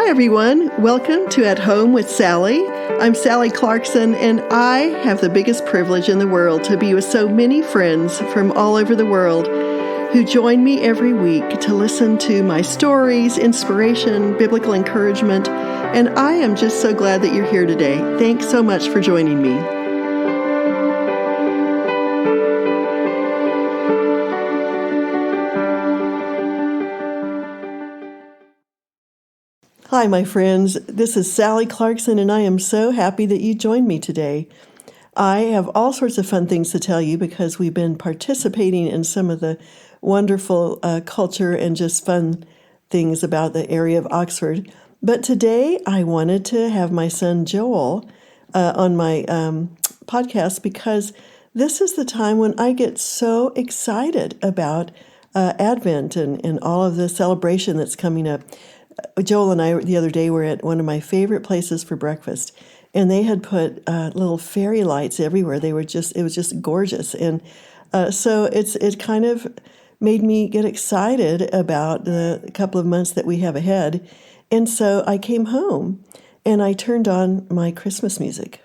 everyone. Welcome to At Home with Sally. I'm Sally Clarkson, and I have the biggest privilege in the world to be with so many friends from all over the world who join me every week to listen to my stories, inspiration, biblical encouragement, and I am just so glad that you're here today. Thanks so much for joining me. Hi, my friends. This is Sally Clarkson, and I am so happy that you joined me today. I have all sorts of fun things to tell you because we've been participating in some of the wonderful culture and just fun things about the area of Oxford. But today I wanted to have my son Joel on my podcast because this is the time when I get so excited about Advent and all of the celebration that's coming up. Joel and I the other day were at one of my favorite places for breakfast, and they had put little fairy lights everywhere. It was just gorgeous, and so it kind of made me get excited about the couple of months that we have ahead. And so I came home and I turned on my Christmas music.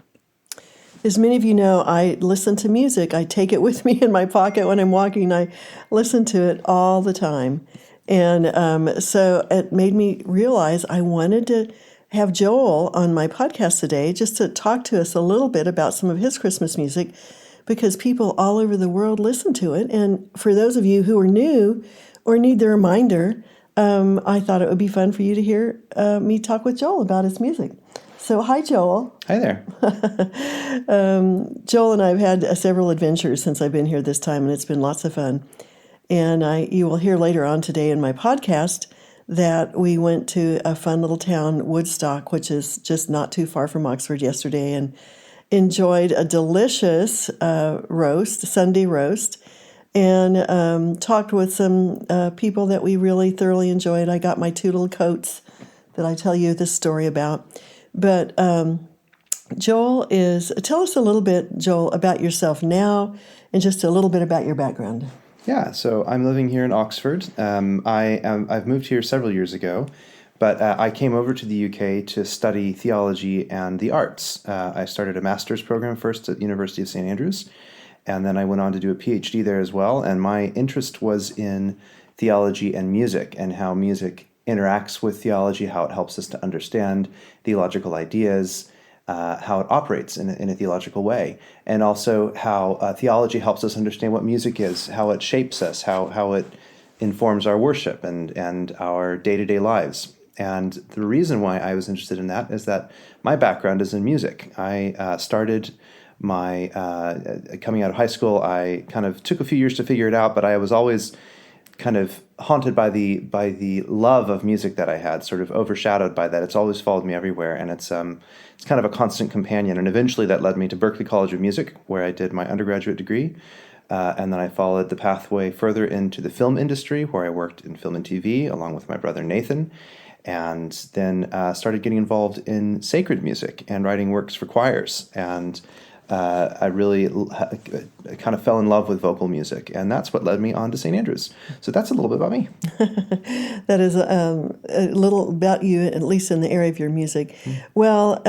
As many of you know, I listen to music. I take it with me in my pocket when I'm walking. I listen to it all the time. And so it made me realize I wanted to have Joel on my podcast today just to talk to us a little bit about some of his Christmas music because people all over the world listen to it. And for those of you who are new or need the reminder, I thought it would be fun for you to hear me talk with Joel about his music. So hi, Joel. Hi there. Joel and I have had several adventures since I've been here this time, and it's been lots of fun. And you will hear later on today in my podcast that we went to a fun little town, Woodstock, which is just not too far from Oxford yesterday, and enjoyed a delicious Sunday roast, and talked with some people that we really thoroughly enjoyed. I got my two little coats that I tell you this story about. But Joel tell us a little bit, Joel, about yourself now and just a little bit about your background. Yeah, so I'm living here in Oxford. I've moved here several years ago, but I came over to the UK to study theology and the arts. I started a master's program first at the University of St. Andrews, and then I went on to do a PhD there as well. And my interest was in theology and music and how music interacts with theology, how it helps us to understand theological ideas, how it operates in a theological way, and also how theology helps us understand what music is, how it shapes us, how it informs our worship and our day-to-day lives. And the reason why I was interested in that is that my background is in music. I started my coming out of high school. I kind of took a few years to figure it out, but I was always kind of haunted by the love of music that I had, sort of overshadowed by that. It's always followed me everywhere, and it's kind of a constant companion. And eventually that led me to Berklee College of Music, where I did my undergraduate degree, and then I followed the pathway further into the film industry, where I worked in film and TV along with my brother Nathan, and then started getting involved in sacred music and writing works for choirs. And I really kind of fell in love with vocal music, and that's what led me on to St. Andrews. So that's a little bit about me. That is a little about you, at least in the area of your music. Well,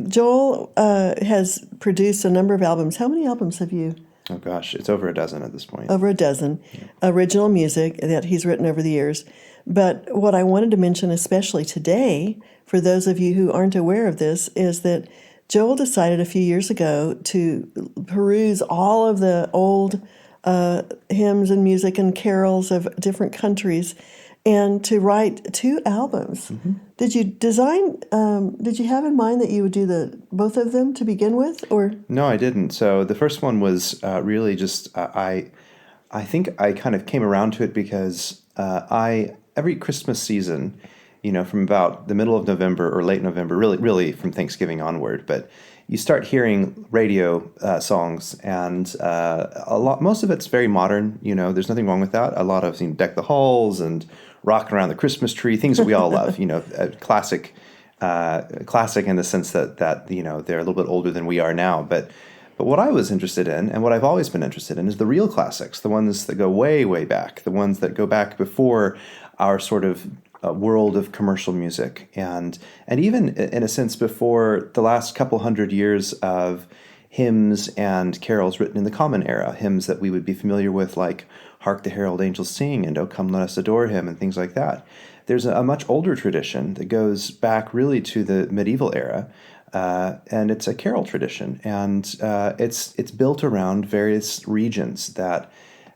Joel has produced a number of albums. How many albums have you? Oh gosh, it's over a dozen at this point. Over a dozen. Original music that he's written over the years. But what I wanted to mention especially today, for those of you who aren't aware of this, is that Joel decided a few years ago to peruse all of the old hymns and music and carols of different countries and to write two albums. Mm-hmm. Did you have in mind that you would do both of them to begin with, or? No, I didn't. So the first one was really just, I think I kind of came around to it because every Christmas season, from about the middle of November or late November, really from Thanksgiving onward, but you start hearing radio songs, and most of it's very modern. There's nothing wrong with that. A lot of Deck the Halls and Rocking Around the Christmas Tree, things that we all love. Classic in the sense that they're a little bit older than we are now, but what I was interested in, and what I've always been interested in, is the real classics, the ones that go way, way back, the ones that go back before our sort of world of commercial music, and even in a sense before the last couple hundred years of hymns and carols written in the Common Era, hymns that we would be familiar with, like "Hark the Herald Angels Sing" and "O Come Let Us Adore Him" and things like that. There's a much older tradition that goes back really to the medieval era, and it's a carol tradition, and it's built around various regions that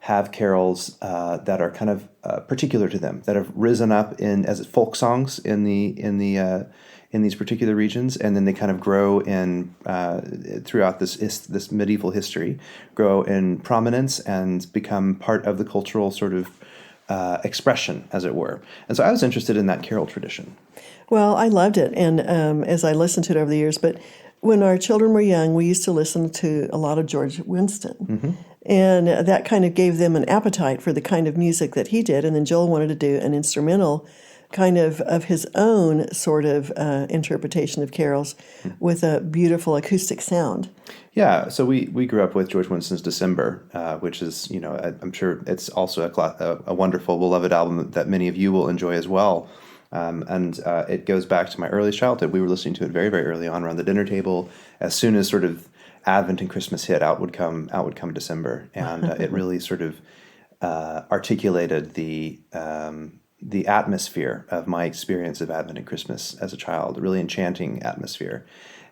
have carols that are kind of particular to them, that have risen up in as folk songs in these particular regions, and then they kind of grow in throughout this medieval history, grow in prominence and become part of the cultural sort of expression, as it were. And so I was interested in that carol tradition. Well, I loved it, and as I listened to it over the years, but when our children were young, we used to listen to a lot of George Winston, and that kind of gave them an appetite for the kind of music that he did. And then Joel wanted to do an instrumental kind of his own sort of interpretation of carols with a beautiful acoustic sound. Yeah, so we grew up with George Winston's December, which is, I'm sure it's also a wonderful, beloved album that many of you will enjoy as well. And it goes back to my earliest childhood. We were listening to it very, very early on around the dinner table. As soon as sort of Advent and Christmas hit, out would come December, and it really sort of articulated the atmosphere of my experience of Advent and Christmas as a child. A really enchanting atmosphere,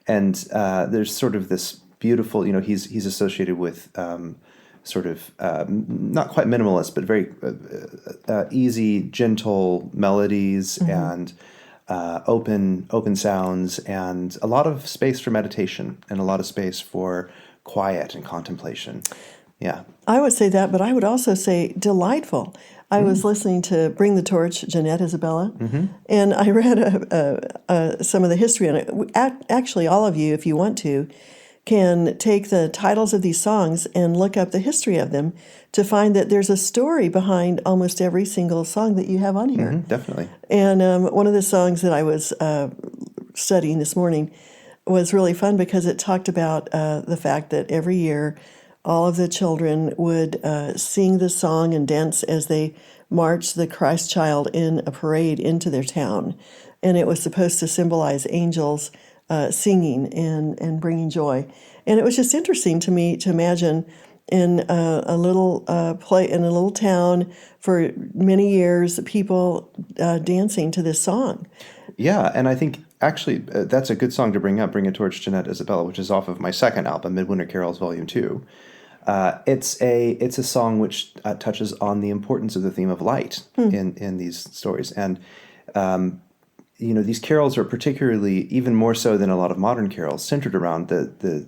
and there's sort of this beautiful. He's associated with sort of not quite minimalist, but very easy, gentle melodies and open sounds, and a lot of space for meditation and a lot of space for quiet and contemplation. Yeah. I would say that, but I would also say delightful. I was listening to Bring the Torch, Jeanette Isabella, and I read some of the history on it. Actually, all of you, if you want to, can take the titles of these songs and look up the history of them to find that there's a story behind almost every single song that you have on here. Definitely. And one of the songs that I was studying this morning was really fun because it talked about the fact that every year all of the children would sing the song and dance as they marched the Christ child in a parade into their town. And it was supposed to symbolize angels singing and bringing joy. And it was just interesting to me to imagine in a little in a little town for many years, people dancing to this song. Yeah, and I think actually that's a good song to bring up, Bring a Torch, Jeanette Isabella, which is off of my second album, Midwinter Carols Volume 2. It's a song which touches on the importance of the theme of light in these stories. And these carols are particularly, even more so than a lot of modern carols, centered around the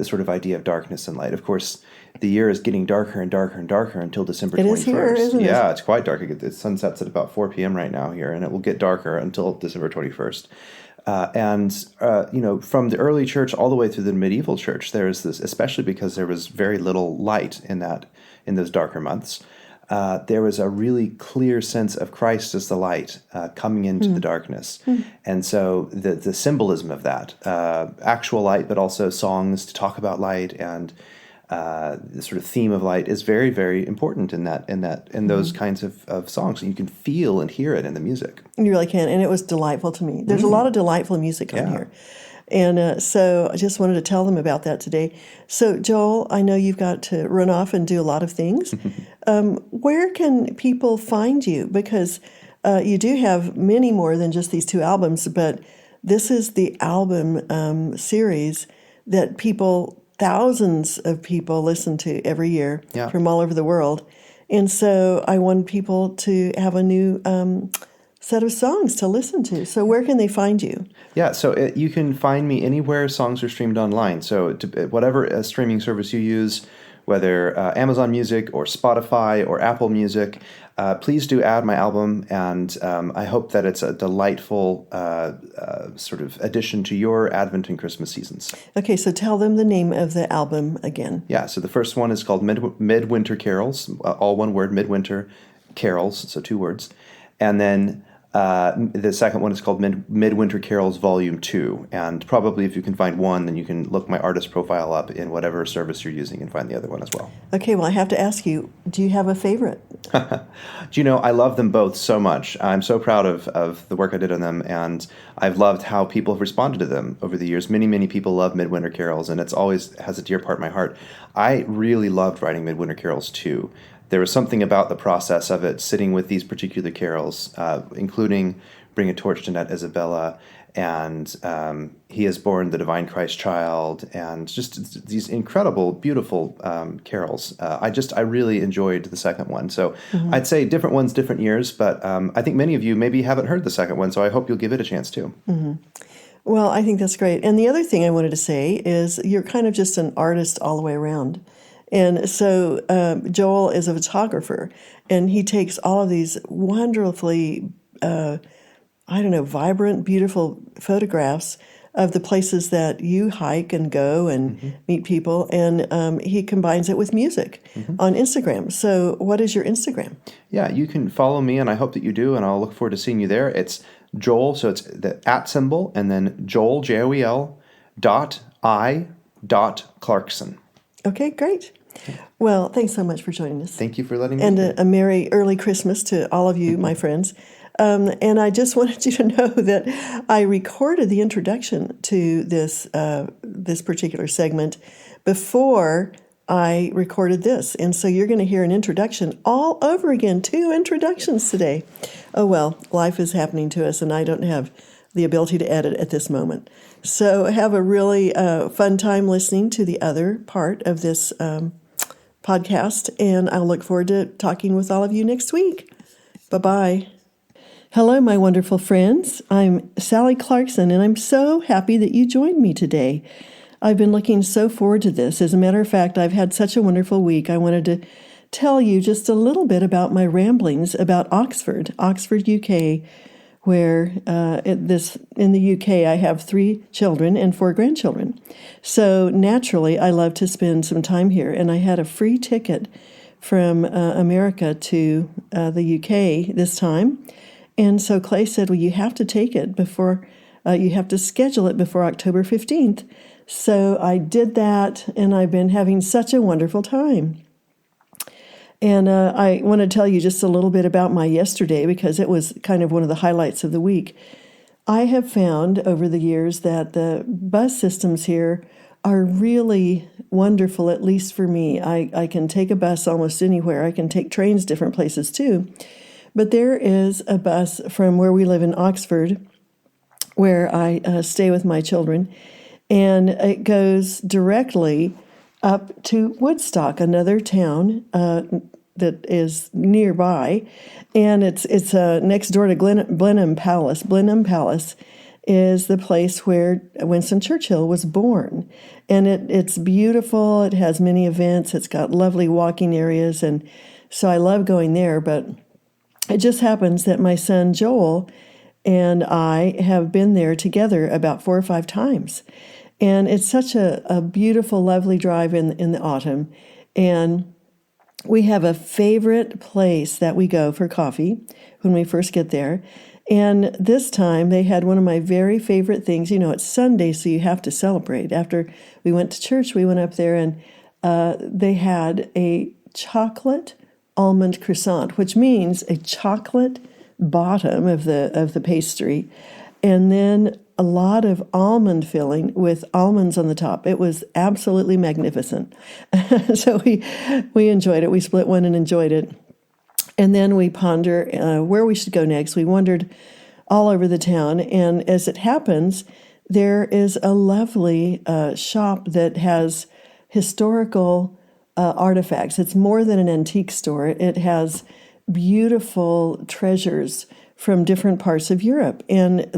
sort of idea of darkness and light. Of course, the year is getting darker and darker and darker until December 21st. It is here, isn't it? Yeah, it's quite dark. The sun sets at about 4 p.m. right now here, and it will get darker until December 21st. From the early church all the way through the medieval church, there is this, especially because there was very little light in those darker months. There was a really clear sense of Christ as the light coming into the darkness. And so the symbolism of that, actual light, but also songs to talk about light, and the sort of theme of light is very, very important in those kinds of songs. And you can feel and hear it in the music. You really can. And it was delightful to me. There's a lot of delightful music on here. And so I just wanted to tell them about that today. So, Joel, I know you've got to run off and do a lot of things. Where can people find you? Because you do have many more than just these two albums, but this is the album series that thousands of people listen to every year from all over the world. And so I want people to have a new set of songs to listen to. So where can they find you? Yeah, so you can find me anywhere songs are streamed online. So whatever streaming service you use, whether Amazon Music or Spotify or Apple Music, please do add my album, and I hope that it's a delightful sort of addition to your Advent and Christmas seasons. Okay, so tell them the name of the album again. Yeah, so the first one is called Midwinter Carols, all one word, Midwinter Carols, so 2 words. And then the second one is called Midwinter Carols Volume 2. And probably if you can find one, then you can look my artist profile up in whatever service you're using and find the other one as well. Okay, well, I have to ask you, do you have a favorite Do you know, I love them both so much. I'm so proud of the work I did on them, and I've loved how people have responded to them over the years. Many, many people love Midwinter Carols, and it's always has a dear part in my heart. I really loved writing Midwinter Carols too. There was something about the process of it, sitting with these particular carols, including Bring a Torch to Net Isabella, and He Has Born the Divine Christ Child, and just these incredible, beautiful carols. I really enjoyed the second one. So I'd say different ones, different years, but I think many of you maybe haven't heard the second one, so I hope you'll give it a chance too. Well, I think that's great. And the other thing I wanted to say is you're kind of just an artist all the way around. And so Joel is a photographer, and he takes all of these wonderfully, vibrant, beautiful photographs of the places that you hike and go and meet people, and he combines it with music on Instagram. So what is your Instagram? Yeah, you can follow me, and I hope that you do, and I'll look forward to seeing you there. It's Joel, so it's the @ symbol, and then Joel, Joel, .I.Clarkson. Okay, great. Well, thanks so much for joining us. Thank you for letting me. And a merry early Christmas to all of you, my friends. And I just wanted you to know that I recorded the introduction to this particular segment before I recorded this. And so you're going to hear an introduction all over again, 2 introductions today. Oh, well, life is happening to us, and I don't have the ability to edit at this moment. So have a really fun time listening to the other part of this podcast, and I'll look forward to talking with all of you next week. Bye-bye. Hello, my wonderful friends. I'm Sally Clarkson, and I'm so happy that you joined me today. I've been looking so forward to this. As a matter of fact, I've had such a wonderful week. I wanted to tell you just a little bit about my ramblings about Oxford, UK, where in the UK I have 3 children and 4 grandchildren. So naturally, I love to spend some time here, and I had a free ticket from America to the UK this time. And so Clay said, well, you have to take it before, you have to schedule it before October 15th. So I did that, and I've been having such a wonderful time. And I want to tell you just a little bit about my yesterday, because it was kind of one of the highlights of the week. I have found over the years that the bus systems here are really wonderful, at least for me. I can take a bus almost anywhere. I can take trains different places too. But there is a bus from where we live in Oxford, where I stay with my children, and it goes directly up to Woodstock, another town that is nearby, and it's next door to Blenheim Palace. Blenheim Palace is the place where Winston Churchill was born, and it's beautiful. It has many events. It's got lovely walking areas, and so I love going there. But it just happens that my son Joel and I have been there together about 4 or 5 times. And it's such a beautiful, lovely drive in the autumn. And we have a favorite place that we go for coffee when we first get there. And this time they had one of my very favorite things. You know, it's Sunday, so you have to celebrate. After we went to church, we went up there, and they had a chocolate almond croissant, which means a chocolate bottom of the pastry, and then a lot of almond filling with almonds on the top. It was absolutely magnificent. So we enjoyed it. We split one and enjoyed it. And then we ponder where we should go next. We wandered all over the town, and as it happens, there is a lovely shop that has historical artifacts. It's more than an antique store. It has beautiful treasures from different parts of Europe. And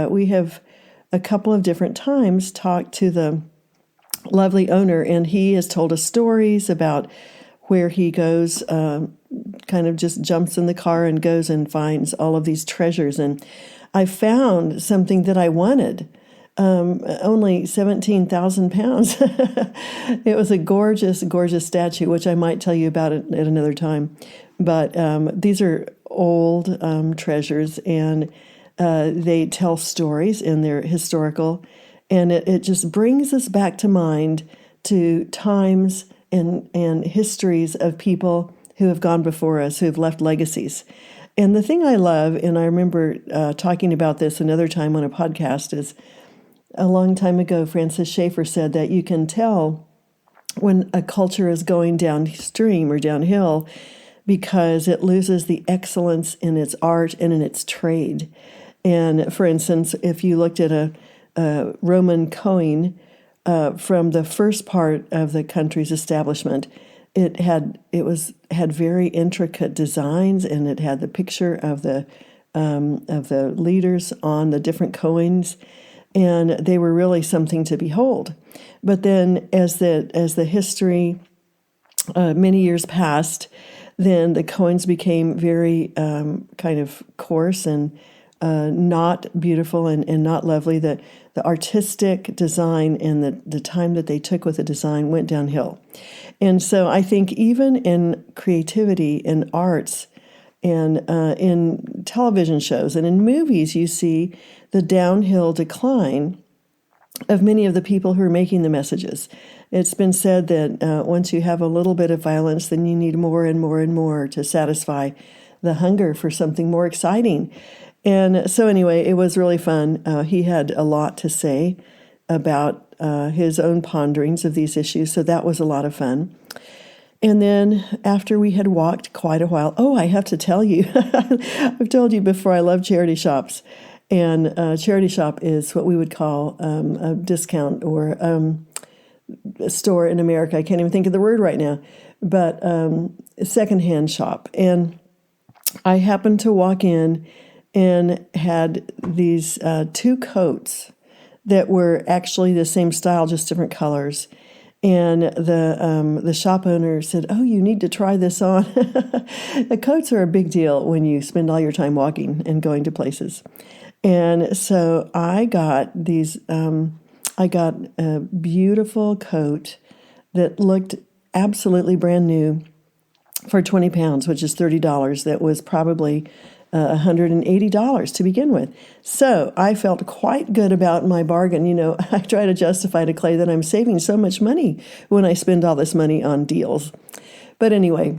we have a couple of different times talked to the lovely owner, and he has told us stories about where he goes, kind of just jumps in the car and goes and finds all of these treasures. And I found something that I wanted. Only 17,000 pounds. It was a gorgeous, gorgeous statue, which I might tell you about it at another time. But these are old treasures, and they tell stories, and they're historical. And it just brings us back to mind to times and histories of people who have gone before us, who have left legacies. And the thing I love, and I remember talking about this another time on a podcast, is a long time ago, Francis Schaeffer said that you can tell when a culture is going downstream or downhill because it loses the excellence in its art and in its trade. And for instance, if you looked at a Roman coin from the first part of the country's establishment, it had very intricate designs, and it had the picture of the leaders on the different coins, and they were really something to behold. But then, as the history many years passed, then the coins became very kind of coarse and not beautiful and not lovely. The artistic design and the time that they took with the design went downhill. And so I think even in creativity, in arts, and in television shows and in movies, you see the downhill decline of many of the people who are making the messages. It's been said that once you have a little bit of violence, then you need more and more and more to satisfy the hunger for something more exciting. And so anyway, it was really fun. He had a lot to say about his own ponderings of these issues, so that was a lot of fun. And then after we had walked quite a while, I have to tell you, I've told you before, I love charity shops. And a charity shop is what we would call a discount or a store in America. I can't even think of the word right now, but a secondhand shop. And I happened to walk in and had these two coats that were actually the same style, just different colors. And the shop owner said, "Oh, you need to try this on." The coats are a big deal when you spend all your time walking and going to places. And so I got these. I got a beautiful coat that looked absolutely brand new for 20 pounds, which is $30. That was probably $180 to begin with. So I felt quite good about my bargain. You know, I try to justify to Clay that I'm saving so much money when I spend all this money on deals. But anyway,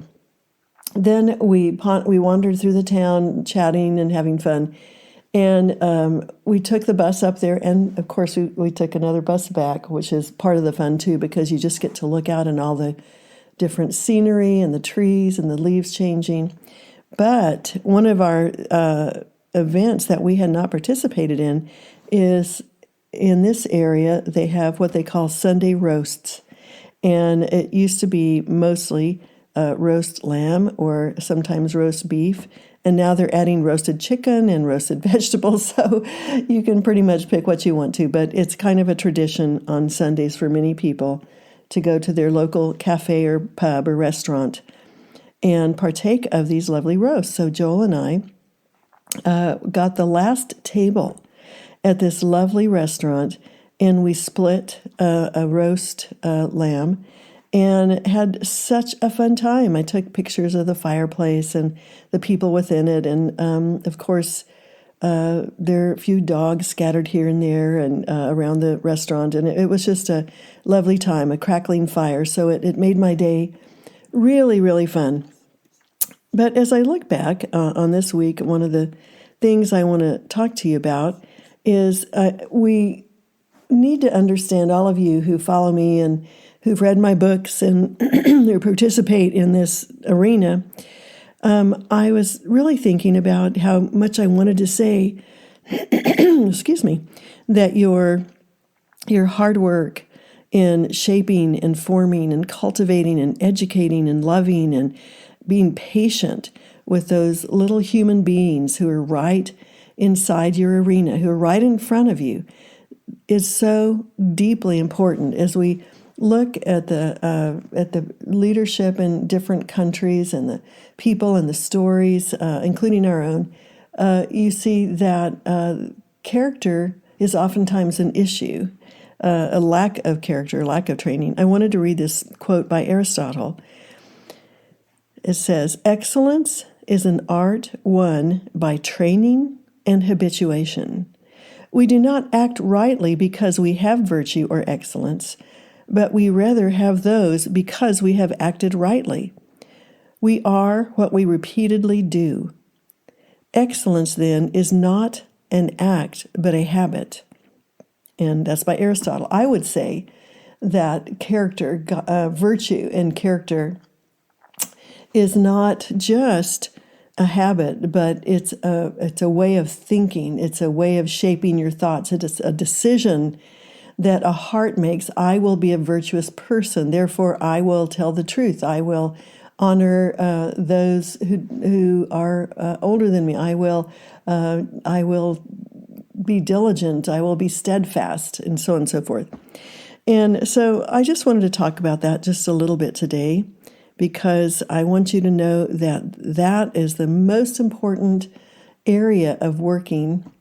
then we wandered through the town chatting and having fun. And we took the bus up there, and of course we took another bus back, which is part of the fun too, because you just get to look out and all the different scenery and the trees and the leaves changing. But one of our events that we had not participated in is in this area, they have what they call Sunday roasts. And it used to be mostly roast lamb or sometimes roast beef. And now they're adding roasted chicken and roasted vegetables. So you can pretty much pick what you want to. But it's kind of a tradition on Sundays for many people to go to their local cafe or pub or restaurant and partake of these lovely roasts. So Joel and I got the last table at this lovely restaurant, and we split a roast lamb and had such a fun time. I took pictures of the fireplace and the people within it, and of course, there are a few dogs scattered here and there and around the restaurant, and it was just a lovely time, a crackling fire. So it made my day really, really fun. But as I look back on this week, one of the things I want to talk to you about is we need to understand, all of you who follow me and who've read my books and who participate in this arena, I was really thinking about how much I wanted to say, excuse me, that your hard work in shaping and forming and cultivating and educating and loving and being patient with those little human beings who are right inside your arena, who are right in front of you, is so deeply important as we look at the leadership in different countries and the people and the stories, including our own. You see that character is oftentimes an issue, a lack of character, lack of training. I wanted to read this quote by Aristotle. It says, "Excellence is an art won by training and habituation. We do not act rightly because we have virtue or excellence, but we rather have those because we have acted rightly. We are what we repeatedly do. Excellence, then, is not an act, but a habit. And that's by Aristotle. I would say that character, virtue and character is not just a habit, but it's a way of thinking. It's a way of shaping your thoughts. It's a decision that a heart makes. I will be a virtuous person. Therefore, I will tell the truth. I will honor those who are older than me. I will be diligent. I will be steadfast, and so on and so forth. And so I just wanted to talk about that just a little bit today, because I want you to know that that is the most important area of working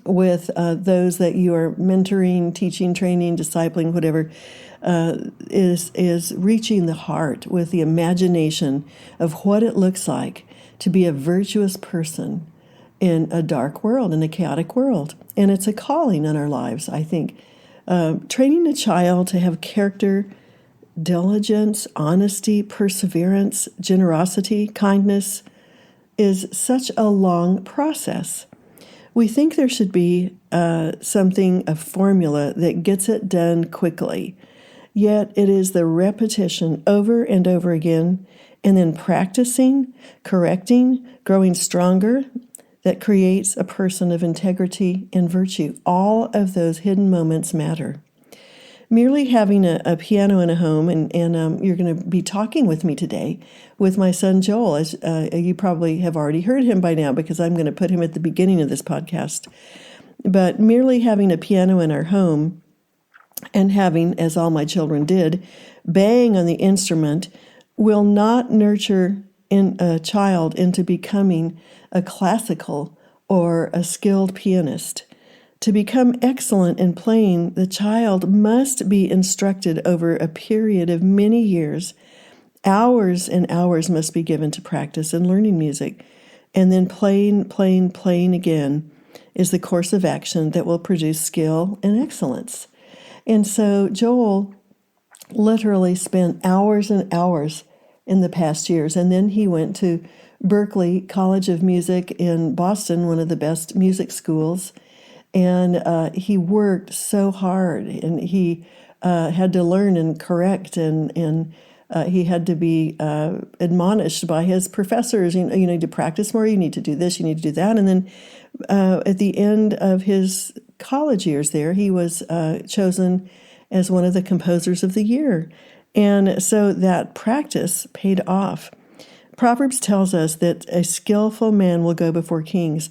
with those that you are mentoring, teaching, training, discipling, whatever, is reaching the heart with the imagination of what it looks like to be a virtuous person in a dark world, in a chaotic world. And it's a calling in our lives, I think. Training a child to have character, diligence, honesty, perseverance, generosity, kindness is such a long process. We think there should be a formula that gets it done quickly. Yet it is the repetition over and over again, and then practicing, correcting, growing stronger, that creates a person of integrity and virtue. All of those hidden moments matter. Merely having a piano in a home, and you're going to be talking with me today with my son Joel, as you probably have already heard him by now, because I'm going to put him at the beginning of this podcast. But merely having a piano in our home and having, as all my children did, bang on the instrument will not nurture in a child into becoming a classical or a skilled pianist. To become excellent in playing, the child must be instructed over a period of many years. Hours and hours must be given to practice and learning music. And then playing again is the course of action that will produce skill and excellence. And so Joel literally spent hours and hours in the past years. And then he went to Berklee College of Music in Boston, one of the best music schools. And he worked so hard, and he had to learn and correct, and he had to be admonished by his professors. You need to practice more. You need to do this. You need to do that. And then at the end of his college years there, he was chosen as one of the composers of the year. And so that practice paid off. Proverbs tells us that a skillful man will go before kings.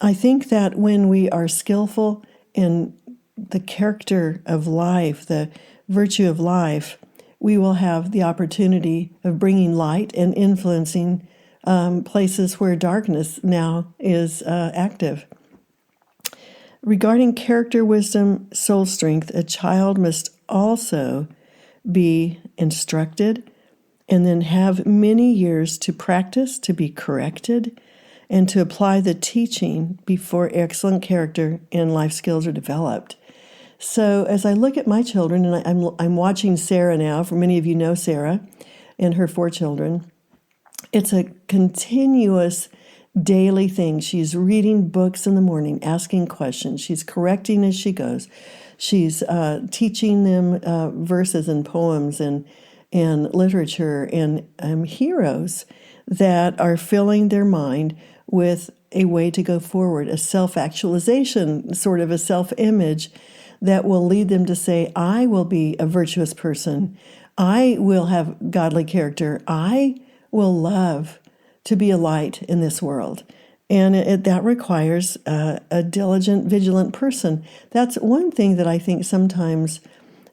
I think that when we are skillful in the character of life, the virtue of life, we will have the opportunity of bringing light and influencing places where darkness now is active. Regarding character, wisdom, soul strength, a child must also be instructed and then have many years to practice, to be corrected, and to apply the teaching before excellent character and life skills are developed. So as I look at my children, and I'm watching Sarah now, for many of you know Sarah and her 4 children, it's a continuous daily thing. She's reading books in the morning, asking questions. She's correcting as she goes. She's teaching them verses and poems and literature and heroes that are filling their mind with a way to go forward, a self-actualization, sort of a self-image that will lead them to say, I will be a virtuous person. I will have godly character. I will love to be a light in this world. And that requires a diligent, vigilant person. That's one thing that I think sometimes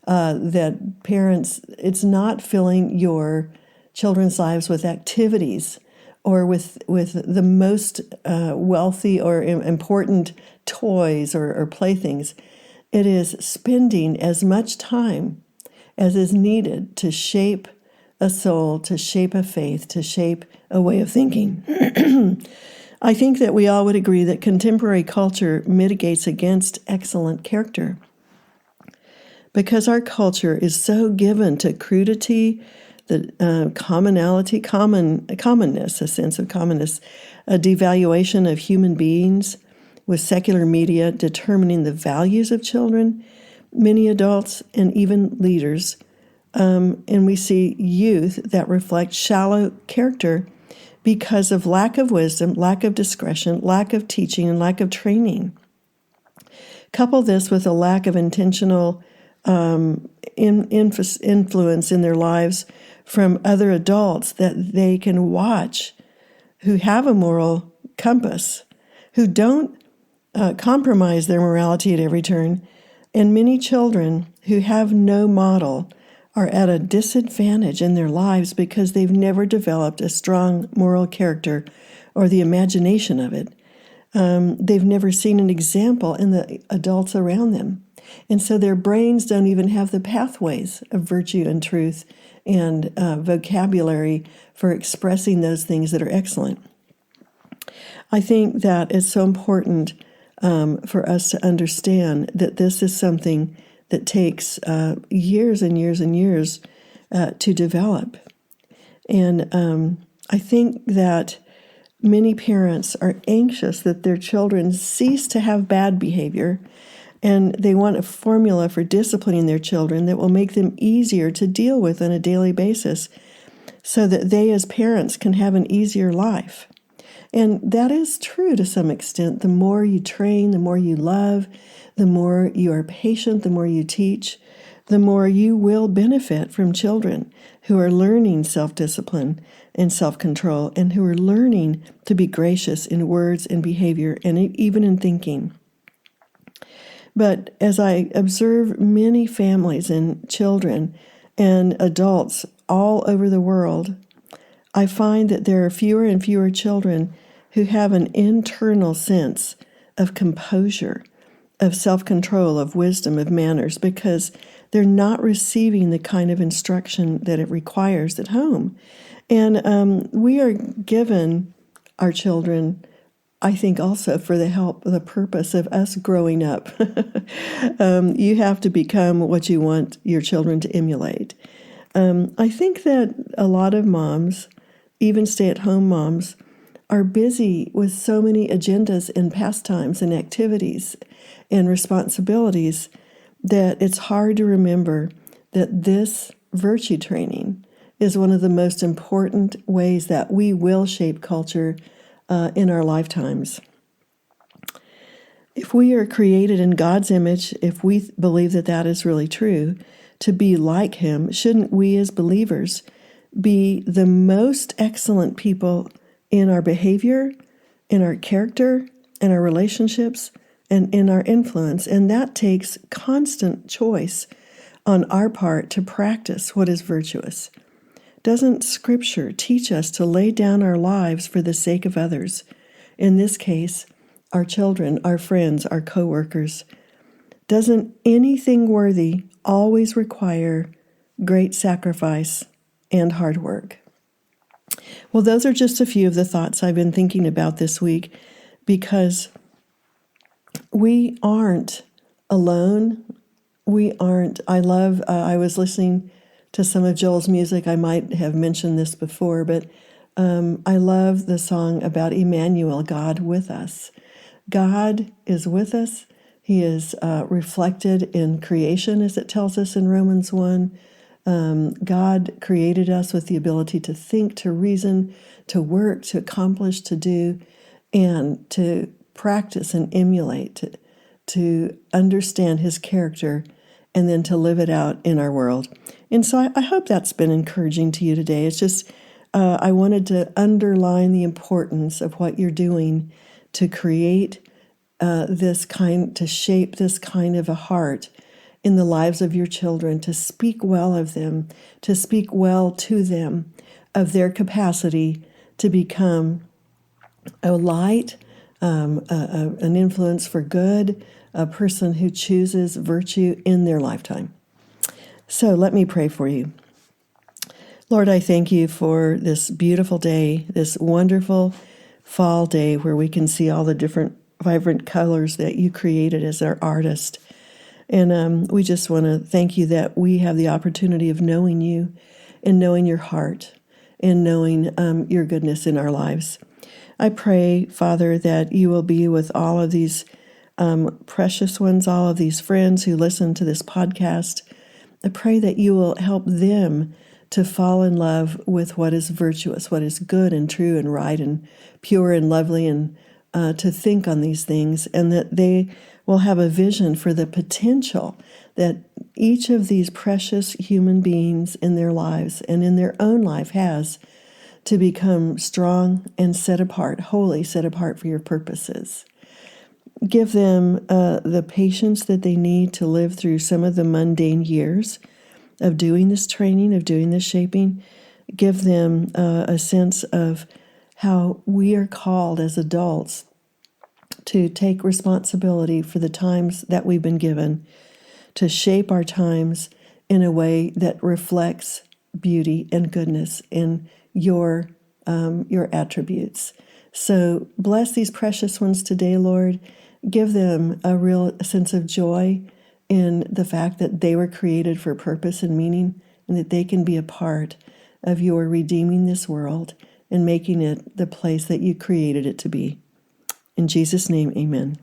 that parents, it's not filling your children's lives with activities or with the most wealthy or important toys or playthings. It is spending as much time as is needed to shape a soul, to shape a faith, to shape a way of thinking. I think that we all would agree that contemporary culture mitigates against excellent character because our culture is so given to crudity, the commonness, a sense of commonness, a devaluation of human beings with secular media determining the values of children, many adults, and even leaders. And we see youth that reflect shallow character because of lack of wisdom, lack of discretion, lack of teaching, and lack of training. Couple this with a lack of intentional influence in their lives from other adults that they can watch who have a moral compass, who don't compromise their morality at every turn, and many children who have no model are at a disadvantage in their lives because they've never developed a strong moral character or the imagination of it. They've never seen an example in the adults around them. And so their brains don't even have the pathways of virtue and truth and vocabulary for expressing those things that are excellent. I think that it's so important for us to understand that this is something that takes years and years and years to develop. And I think that many parents are anxious that their children cease to have bad behavior, and they want a formula for disciplining their children that will make them easier to deal with on a daily basis so that they as parents can have an easier life. And that is true to some extent. The more you train, the more you love, the more you are patient, the more you teach, the more you will benefit from children who are learning self-discipline and self-control and who are learning to be gracious in words and behavior and even in thinking. But as I observe many families and children and adults all over the world, I find that there are fewer and fewer children who have an internal sense of composure, of self-control, of wisdom, of manners, because they're not receiving the kind of instruction that it requires at home. And we are given our children, I think, also for the purpose of us growing up. You have to become what you want your children to emulate. I think that a lot of moms, even stay-at-home moms, are busy with so many agendas and pastimes and activities and responsibilities that it's hard to remember that this virtue training is one of the most important ways that we will shape culture in our lifetimes. If we are created in God's image, if we believe that that is really true, to be like Him, shouldn't we as believers be the most excellent people in our behavior, in our character, in our relationships, and in our influence? And that takes constant choice on our part to practice what is virtuous. Doesn't Scripture teach us to lay down our lives for the sake of others? In this case, our children, our friends, our co-workers. Doesn't anything worthy always require great sacrifice and hard work? Well, those are just a few of the thoughts I've been thinking about this week, because we aren't alone. I was listening to some of Joel's music. I might have mentioned this before, but I love the song about Emmanuel, God with us. God is with us. He is reflected in creation, as it tells us in Romans 1. God created us with the ability to think, to reason, to work, to accomplish, to do, and to practice and emulate, to understand His character, and then to live it out in our world. And so I hope that's been encouraging to you today. It's just, I wanted to underline the importance of what you're doing to create to shape this kind of a heart in the lives of your children, to speak well of them, to speak well to them, of their capacity to become a light, an influence for good, a person who chooses virtue in their lifetime. So let me pray for you. Lord, I thank you for this beautiful day, this wonderful fall day where we can see all the different vibrant colors that you created as our artist. And we just want to thank you that we have the opportunity of knowing you and knowing your heart and knowing your goodness in our lives. I pray, Father, that you will be with all of these precious ones, all of these friends who listen to this podcast. I pray that you will help them to fall in love with what is virtuous, what is good and true and right and pure and lovely, and to think on these things, and that they will have a vision for the potential that each of these precious human beings in their lives and in their own life has to become strong and set apart, wholly set apart for your purposes. Give them the patience that they need to live through some of the mundane years of doing this training, of doing this shaping. Give them a sense of how we are called as adults to take responsibility for the times that we've been given, to shape our times in a way that reflects beauty and goodness in your attributes. So bless these precious ones today, Lord. Give them a real sense of joy in the fact that they were created for purpose and meaning, and that they can be a part of your redeeming this world and making it the place that you created it to be. In Jesus' name, amen.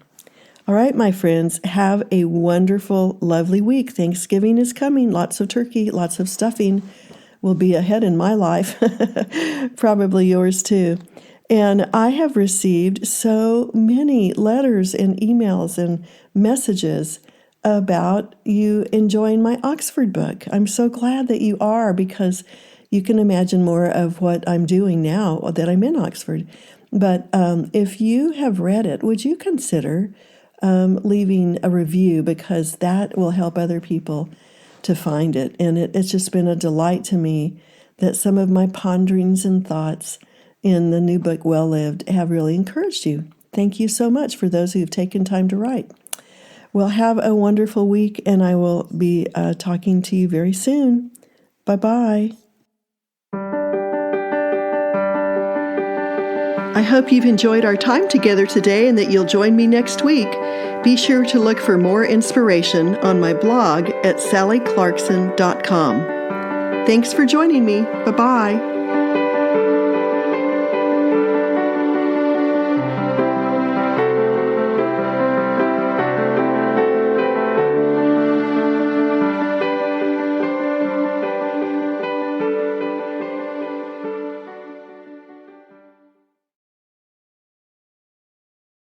All right, my friends, have a wonderful, lovely week. Thanksgiving is coming. Lots of turkey, lots of stuffing will be ahead in my life, probably yours too. And I have received so many letters and emails and messages about you enjoying my Oxford book. I'm so glad that you are, because you can imagine more of what I'm doing now that I'm in Oxford. But if you have read it, would you consider leaving a review, because that will help other people to find it. And it's just been a delight to me that some of my ponderings and thoughts in the new book, Well Lived, have really encouraged you. Thank you so much for those who've taken time to write. Well, have a wonderful week, and I will be talking to you very soon. Bye-bye. I hope you've enjoyed our time together today and that you'll join me next week. Be sure to look for more inspiration on my blog at sallyclarkson.com. Thanks for joining me. Bye-bye.